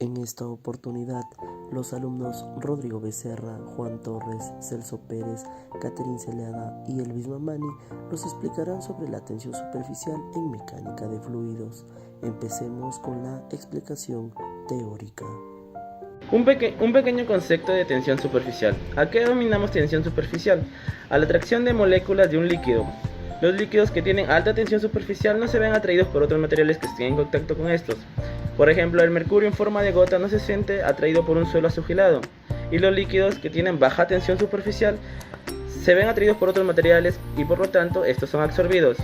En esta oportunidad, los alumnos Rodrigo Becerra, Juan Torres, Celso Pérez, Catherine Celada y Elvis Mamani nos explicarán sobre la tensión superficial en mecánica de fluidos. Empecemos con la explicación teórica. Un pequeño concepto de tensión superficial. ¿A qué denominamos tensión superficial? A la atracción de moléculas de un líquido. Los líquidos que tienen alta tensión superficial no se ven atraídos por otros materiales que estén en contacto con estos. Por ejemplo, el mercurio en forma de gota no se siente atraído por un suelo azulado, y los líquidos que tienen baja tensión superficial se ven atraídos por otros materiales y por lo tanto estos son absorbidos.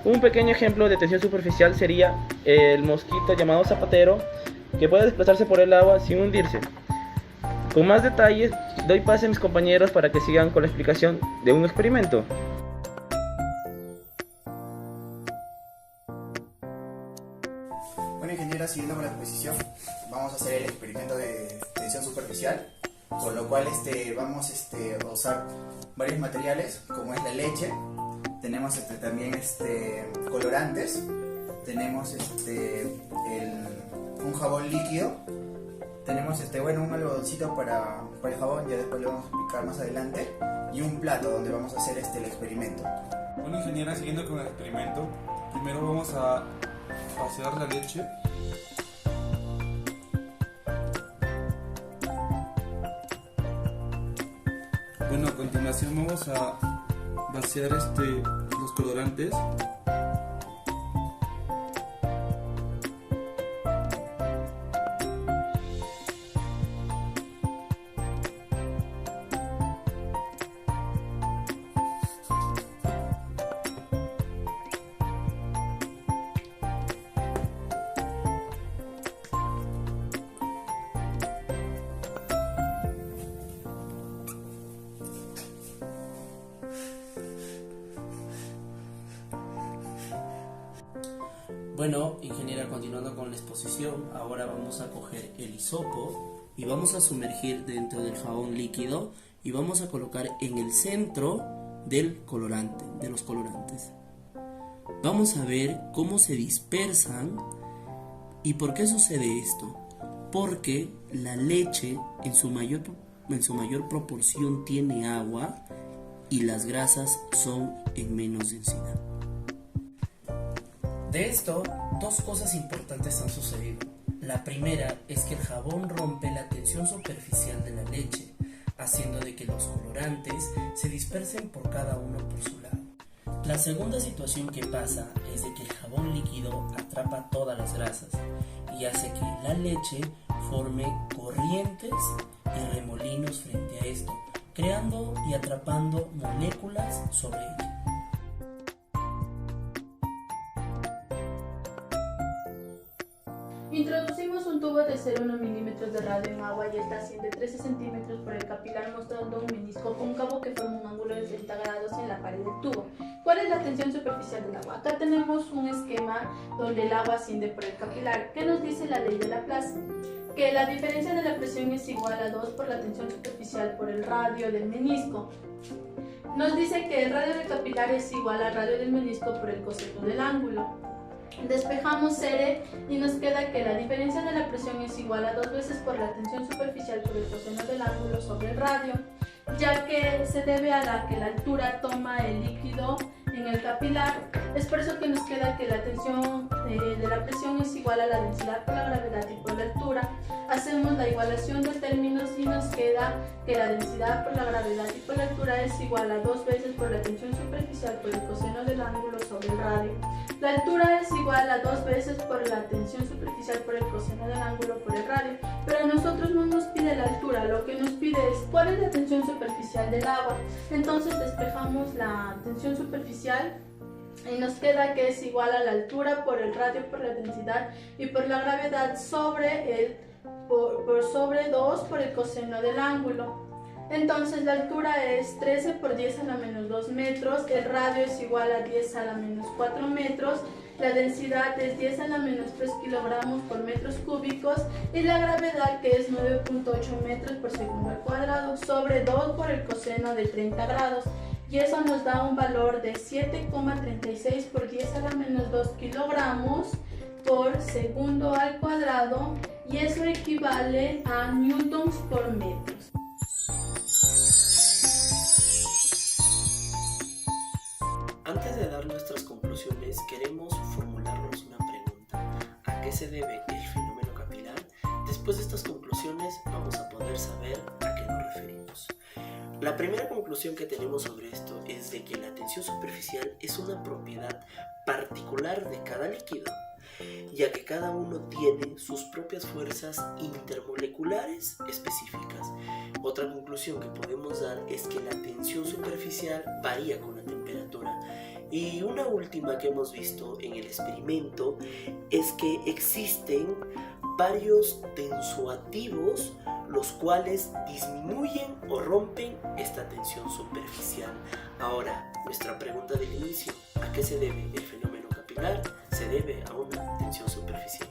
Un pequeño ejemplo de tensión superficial sería el mosquito llamado zapatero, que puede desplazarse por el agua sin hundirse. Con más detalles, doy pase a mis compañeros para que sigan con la explicación de un experimento. Bueno, ingeniera, siguiendo con la exposición, vamos a hacer el experimento de tensión superficial, con lo cual vamos a usar varios materiales, como es la leche. Tenemos también colorantes, tenemos un jabón líquido, tenemos un algodoncito para el jabón, ya después lo vamos a explicar más adelante, y un plato donde vamos a hacer el experimento. Bueno, ingeniera, siguiendo con el experimento, primero vamos a vaciar la leche. Bueno, a continuación vamos a vaciar los colorantes. Bueno, ingeniera, continuando con la exposición, ahora vamos a coger el hisopo y vamos a sumergir dentro del jabón líquido y vamos a colocar en el centro del colorante, de los colorantes. Vamos a ver cómo se dispersan. ¿Y por qué sucede esto? Porque la leche en su mayor proporción tiene agua y las grasas son en menos densidad. De esto, dos cosas importantes han sucedido. La primera es que el jabón rompe la tensión superficial de la leche, haciendo de que los colorantes se dispersen por cada uno por su lado. La segunda situación que pasa es de que el jabón líquido atrapa todas las grasas y hace que la leche forme corrientes y remolinos frente a esto, creando y atrapando moléculas sobre ella. Introducimos un tubo de 0,1 milímetros de radio en agua y esta asciende 13 centímetros por el capilar, mostrando un menisco cóncavo que forma un ángulo de 30 grados en la pared del tubo. ¿Cuál es la tensión superficial del agua? Acá tenemos un esquema donde el agua asciende por el capilar. ¿Qué nos dice la ley de Laplace? Que la diferencia de la presión es igual a 2 por la tensión superficial por el radio del menisco. Nos dice que el radio del capilar es igual al radio del menisco por el coseno del ángulo. Despejamos R y nos queda que la diferencia de la presión es igual a 2 veces por la tensión superficial por el coseno del ángulo sobre el radio, ya que se debe a que la altura toma el líquido en el capilar. Es por eso que nos queda que la tensión de la presión es igual a la densidad por la gravedad y por la altura. Hacemos la igualación de términos y nos queda que la densidad por la gravedad y por la altura es igual a 2 veces por la tensión superficial por el coseno del ángulo sobre el radio. La altura es igual a 2 veces por la tensión superficial por el coseno del ángulo por el radio, pero a nosotros no nos pide la altura, lo que nos pide es cuál es la tensión superficial del agua. Entonces despejamos la tensión superficial y nos queda que es igual a la altura por el radio por la densidad y por la gravedad sobre sobre 2 por el coseno del ángulo. Entonces la altura es 13 por 10 a la menos 2 metros, el radio es igual a 10 a la menos 4 metros, la densidad es 10 a la menos 3 kilogramos por metros cúbicos y la gravedad, que es 9.8 metros por segundo al cuadrado, sobre 2 por el coseno de 30 grados. Y eso nos da un valor de 7,36 por 10 a la menos 2 kilogramos por segundo al cuadrado, y eso equivale equivalen a newtons por metro. Antes de dar nuestras conclusiones, queremos formularnos una pregunta. ¿A qué se debe el fenómeno capilar? Después de estas conclusiones vamos a poder saber a qué nos referimos. La primera conclusión que tenemos sobre esto es de que la tensión superficial es una propiedad particular de cada líquido, ya que cada uno tiene sus propias fuerzas intermoleculares específicas. Otra conclusión que podemos dar es que la tensión superficial varía con la temperatura. Y una última que hemos visto en el experimento es que existen varios tensoactivos los cuales disminuyen o rompen esta tensión superficial. Ahora, nuestra pregunta del inicio, ¿a qué se debe el fenómeno capilar? Se debe a una tensión superficial.